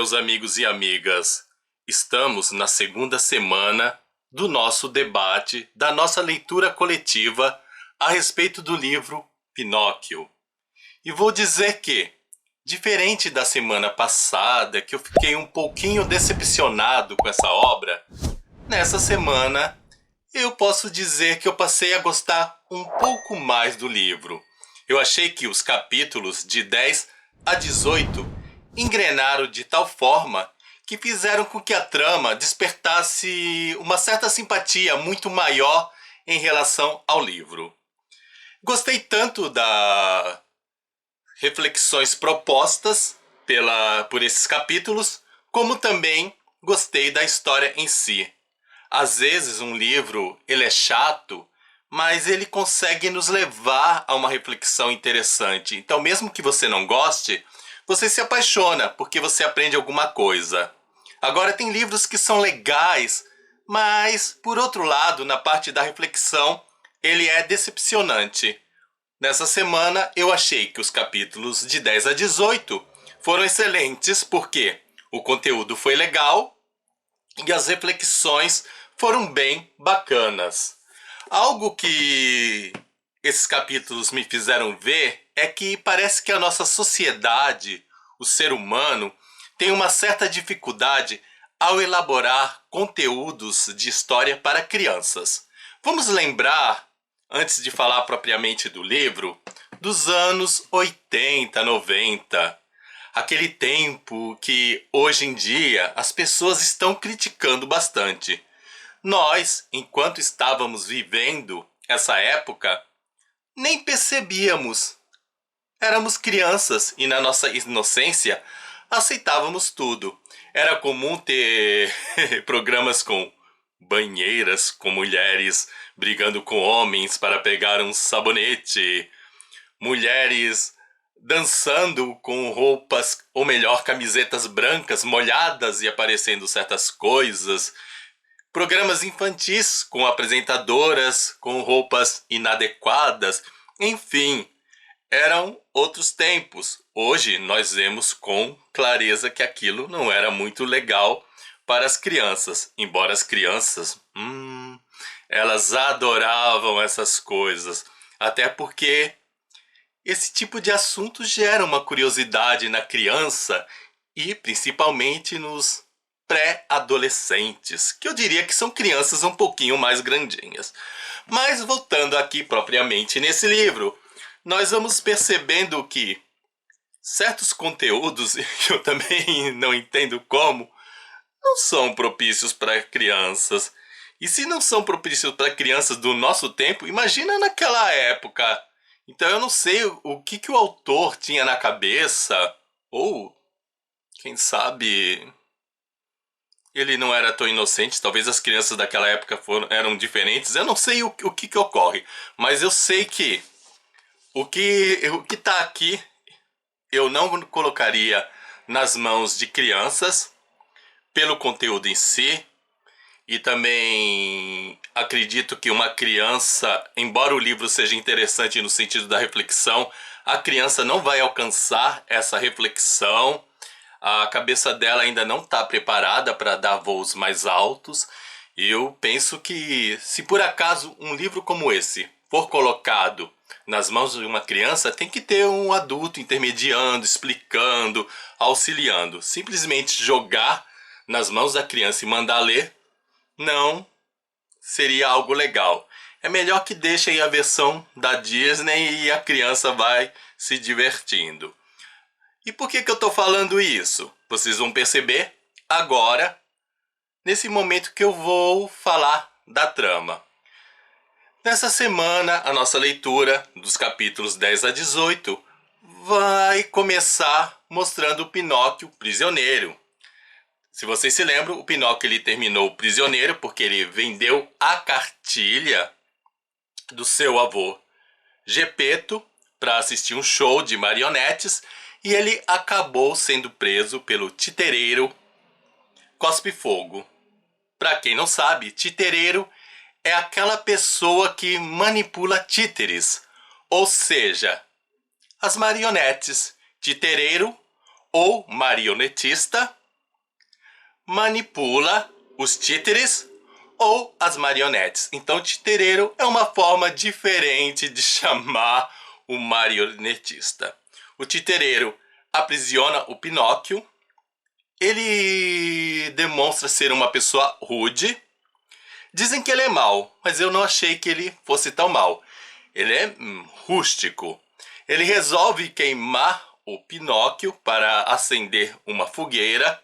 meus amigos e amigas. Estamos na segunda semana do nosso debate, da nossa leitura coletiva a respeito do livro Pinóquio. E vou dizer que, diferente da semana passada, que eu fiquei um pouquinho decepcionado com essa obra, nessa semana eu posso dizer que eu passei a gostar um pouco mais do livro. Eu achei que os capítulos de 10 a 18 engrenaram de tal forma que fizeram com que a trama despertasse uma certa simpatia muito maior em relação ao livro. Gostei tanto das reflexões propostas por esses capítulos, como também gostei da história em si. Às vezes um livro ele é chato, mas ele consegue nos levar a uma reflexão interessante. Então, mesmo que você não goste, você se apaixona porque você aprende alguma coisa. Agora, tem livros que são legais, mas, por outro lado, na parte da reflexão, ele é decepcionante. Nessa semana, eu achei que os capítulos de 10 a 18 foram excelentes porque o conteúdo foi legal e as reflexões foram bem bacanas. Algo que esses capítulos me fizeram ver é que parece que a nossa sociedade, o ser humano, tem uma certa dificuldade ao elaborar conteúdos de história para crianças. Vamos lembrar, antes de falar propriamente do livro, dos anos 80, 90. Aquele tempo que, hoje em dia, as pessoas estão criticando bastante. Nós, enquanto estávamos vivendo essa época, nem percebíamos. Éramos crianças e na nossa inocência aceitávamos tudo. Era comum ter programas com banheiras, com mulheres brigando com homens para pegar um sabonete, mulheres dançando com roupas, ou melhor, camisetas brancas molhadas e aparecendo certas coisas. Programas infantis com apresentadoras com roupas inadequadas. Enfim, eram outros tempos. Hoje nós vemos com clareza que aquilo não era muito legal para as crianças. Embora as crianças, elas adoravam essas coisas. Até porque esse tipo de assunto gera uma curiosidade na criança e principalmente nos pré-adolescentes, que eu diria que são crianças um pouquinho mais grandinhas. Mas voltando aqui propriamente nesse livro, nós vamos percebendo que certos conteúdos, que eu também não entendo como, não são propícios para crianças. E se não são propícios para crianças do nosso tempo, imagina naquela época. Então eu não sei o que o autor tinha na cabeça, ou quem sabe ele não era tão inocente, talvez as crianças daquela época eram diferentes. Eu não sei o que ocorre, mas eu sei que o que está aqui eu não colocaria nas mãos de crianças pelo conteúdo em si. E também acredito que uma criança, embora o livro seja interessante no sentido da reflexão, a criança não vai alcançar essa reflexão. A cabeça dela ainda não está preparada para dar voos mais altos. Eu penso que, se por acaso um livro como esse for colocado nas mãos de uma criança, tem que ter um adulto intermediando, explicando, auxiliando. Simplesmente jogar nas mãos da criança e mandar ler, não seria algo legal. É melhor que deixem a versão da Disney e a criança vai se divertindo. E por que eu estou falando isso? Vocês vão perceber agora, nesse momento que eu vou falar da trama. Nessa semana, a nossa leitura dos capítulos 10 a 18 vai começar mostrando o Pinóquio prisioneiro. Se vocês se lembram, o Pinóquio ele terminou prisioneiro porque ele vendeu a cartilha do seu avô Gepeto para assistir um show de marionetes e ele acabou sendo preso pelo titereiro Cospe-Fogo. Para quem não sabe, titereiro é aquela pessoa que manipula títeres, ou seja, as marionetes. Titereiro ou marionetista manipula os títeres ou as marionetes. Então, titereiro é uma forma diferente de chamar o marionetista. O titereiro aprisiona o Pinóquio. Ele demonstra ser uma pessoa rude. Dizem que ele é mau, mas eu não achei que ele fosse tão mau. Ele é rústico. Ele resolve queimar o Pinóquio para acender uma fogueira.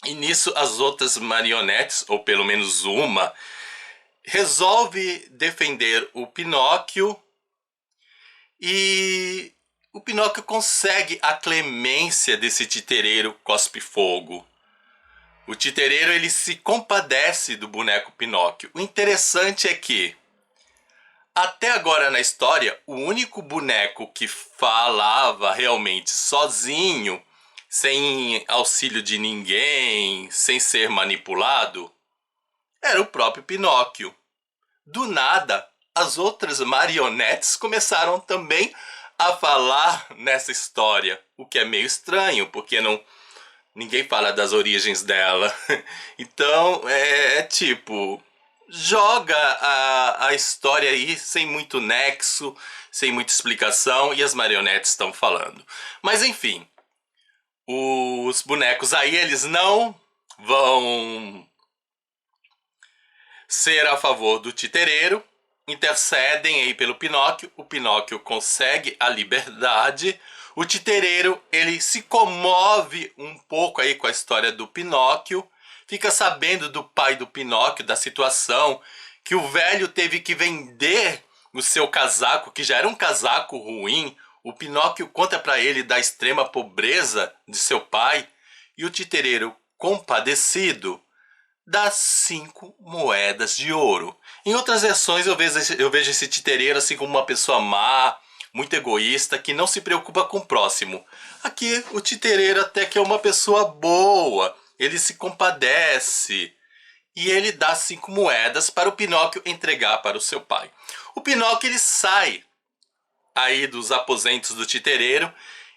E nisso as outras marionetes, ou pelo menos uma, resolve defender o Pinóquio. E o Pinóquio consegue a clemência desse titereiro cospe-fogo. O titereiro ele se compadece do boneco Pinóquio. O interessante é que, até agora na história, o único boneco que falava realmente sozinho, sem auxílio de ninguém, sem ser manipulado, era o próprio Pinóquio. Do nada, as outras marionetes começaram também a falar nessa história, o que é meio estranho, porque ninguém fala das origens dela. Então, tipo, joga a história aí sem muito nexo, sem muita explicação, e as marionetes estão falando. Mas enfim, os bonecos aí, eles não vão ser a favor do titereiro, intercedem aí pelo Pinóquio. O Pinóquio consegue a liberdade. O titereiro, ele se comove um pouco aí com a história do Pinóquio, fica sabendo do pai do Pinóquio, da situação, que o velho teve que vender o seu casaco, que já era um casaco ruim. O Pinóquio conta para ele da extrema pobreza de seu pai, e o titereiro, compadecido, dá 5 moedas de ouro. Em outras versões eu vejo esse titereiro assim como uma pessoa má, muito egoísta, que não se preocupa com o próximo. Aqui o titereiro até que é uma pessoa boa, ele se compadece e ele dá 5 moedas para o Pinóquio entregar para o seu pai. O Pinóquio ele sai aí dos aposentos do titereiro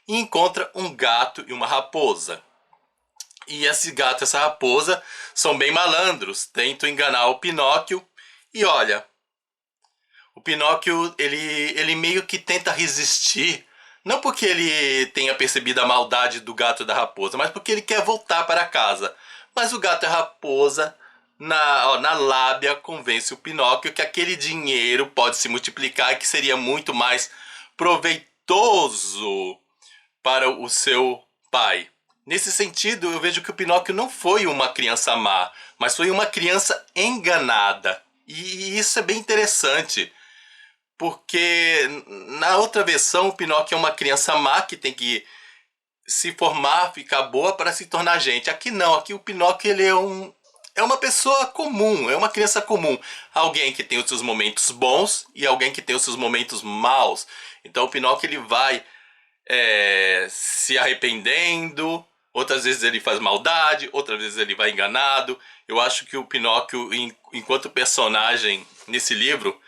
e encontra um gato e uma raposa. E esse gato e essa raposa são bem malandros, tentam enganar o Pinóquio. E olha, o Pinóquio ele meio que tenta resistir, não porque ele tenha percebido a maldade do gato e da raposa, mas porque ele quer voltar para casa. Mas o gato e a raposa, na lábia, convence o Pinóquio que aquele dinheiro pode se multiplicar e que seria muito mais proveitoso para o seu pai. Nesse sentido, eu vejo que o Pinóquio não foi uma criança má, mas foi uma criança enganada. E isso é bem interessante, porque na outra versão o Pinóquio é uma criança má que tem que se formar, ficar boa para se tornar gente. Aqui não, aqui o Pinóquio ele é uma pessoa comum, é uma criança comum. Alguém que tem os seus momentos bons e alguém que tem os seus momentos maus. Então o Pinóquio ele vai se arrependendo, outras vezes ele faz maldade, outras vezes ele vai enganado. Eu acho que o Pinóquio, enquanto personagem nesse livro,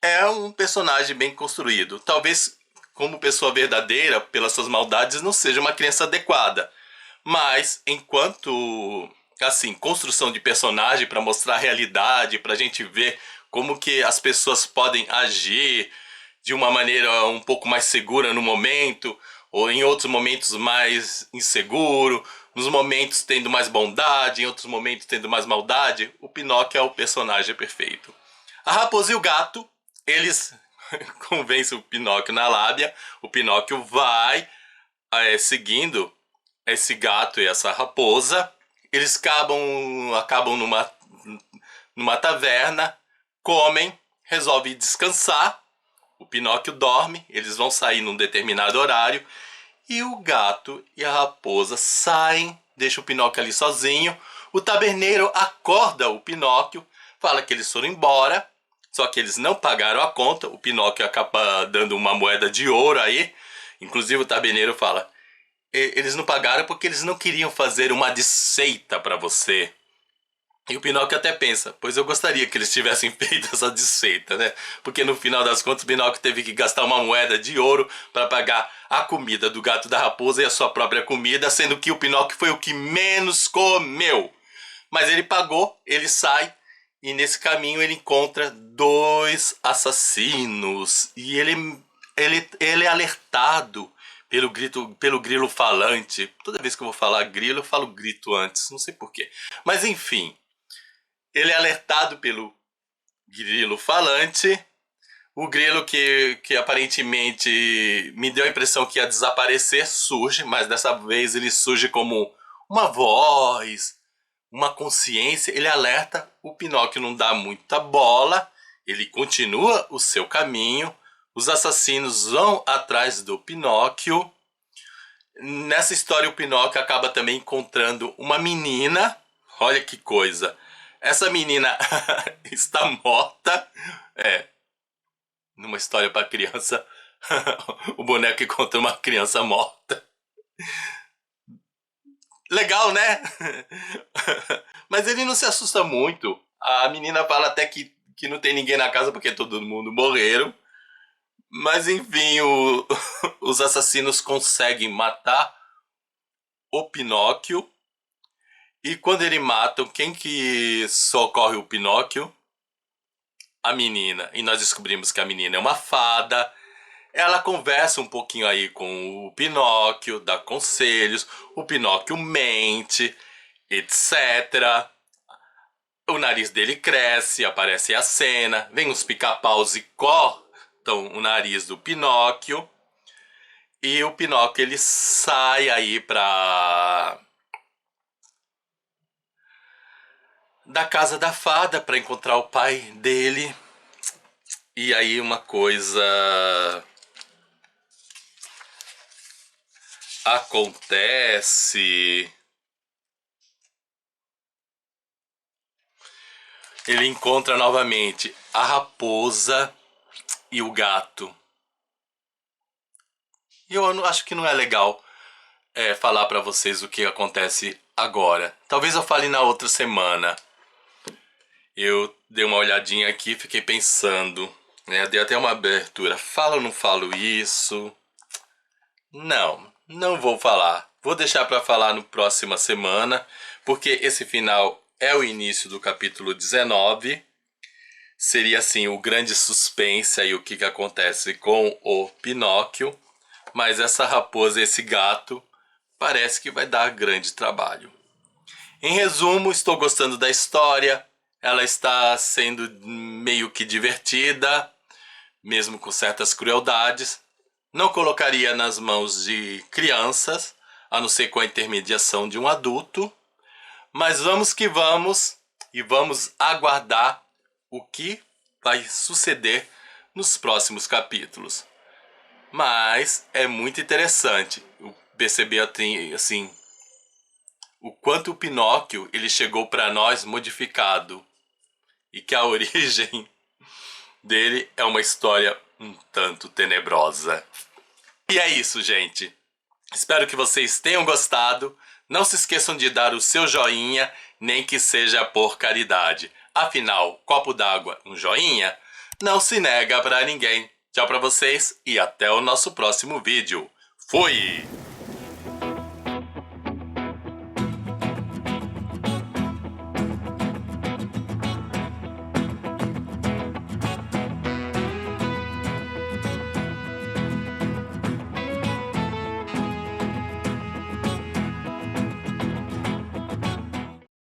é um personagem bem construído. Talvez como pessoa verdadeira, pelas suas maldades, não seja uma criança adequada. Mas enquanto, assim, construção de personagem para mostrar a realidade, para a gente ver como que as pessoas podem agir de uma maneira um pouco mais segura no momento, ou em outros momentos mais inseguro, nos momentos tendo mais bondade, em outros momentos tendo mais maldade, o Pinóquio é o personagem perfeito. A raposa e o gato, eles convencem o Pinóquio na lábia, o Pinóquio vai seguindo esse gato e essa raposa, eles acabam numa taverna, comem, resolvem descansar. O Pinóquio dorme, eles vão sair num determinado horário e o gato e a raposa saem, deixam o Pinóquio ali sozinho. O taberneiro acorda o Pinóquio, fala que eles foram embora, só que eles não pagaram a conta. O Pinóquio acaba dando uma moeda de ouro aí. Inclusive o taberneiro fala, eles não pagaram porque eles não queriam fazer uma desfeita para você. E o Pinóquio até pensa, pois eu gostaria que eles tivessem feito essa desfeita, né? Porque no final das contas o Pinóquio teve que gastar uma moeda de ouro para pagar a comida do gato e da raposa e a sua própria comida, sendo que o Pinóquio foi o que menos comeu. Mas ele pagou, ele sai e nesse caminho ele encontra dois assassinos e ele é alertado pelo grilo falante. Toda vez que eu vou falar grilo, eu falo grito antes, não sei porquê. Mas enfim, ele é alertado pelo grilo falante. O grilo que aparentemente me deu a impressão que ia desaparecer surge, mas dessa vez ele surge como uma voz, uma consciência. Ele alerta, o Pinóquio não dá muita bola, ele continua o seu caminho, os assassinos vão atrás do Pinóquio. Nessa história o Pinóquio acaba também encontrando uma menina, olha que coisa, essa menina está morta, numa história para criança, o boneco encontra uma criança morta. Legal, né? Mas ele não se assusta muito. A menina fala até que não tem ninguém na casa porque todo mundo morreram. Mas enfim, os assassinos conseguem matar o Pinóquio. E quando eles matam, quem que socorre o Pinóquio? A menina. E nós descobrimos que a menina é uma fada. Ela conversa um pouquinho aí com o Pinóquio, dá conselhos, o Pinóquio mente, etc. O nariz dele cresce, aparece a cena, vem os pica-paus e cortam o nariz do Pinóquio. E o Pinóquio ele sai aí da casa da fada para encontrar o pai dele. E aí uma coisa acontece. Ele encontra novamente a raposa e o gato. E eu acho que não é legal falar para vocês o que acontece agora. Talvez eu fale na outra semana. Eu dei uma olhadinha aqui e fiquei pensando, né? Dei até uma abertura. Falo ou não falo isso? Não vou falar. Vou deixar para falar no próxima semana, porque esse final é o início do capítulo 19. Seria assim o grande suspense aí, o que acontece com o Pinóquio. Mas essa raposa e esse gato parece que vai dar grande trabalho. Em resumo, estou gostando da história. Ela está sendo meio que divertida, mesmo com certas crueldades. Não colocaria nas mãos de crianças, a não ser com a intermediação de um adulto. Mas vamos que vamos e vamos aguardar o que vai suceder nos próximos capítulos. Mas é muito interessante perceber assim o quanto o Pinóquio ele chegou para nós modificado e que a origem dele é uma história um tanto tenebrosa. E é isso, gente. Espero que vocês tenham gostado. Não se esqueçam de dar o seu joinha, nem que seja por caridade. Afinal, copo d'água, um joinha, não se nega para ninguém. Tchau para vocês e até o nosso próximo vídeo. Fui!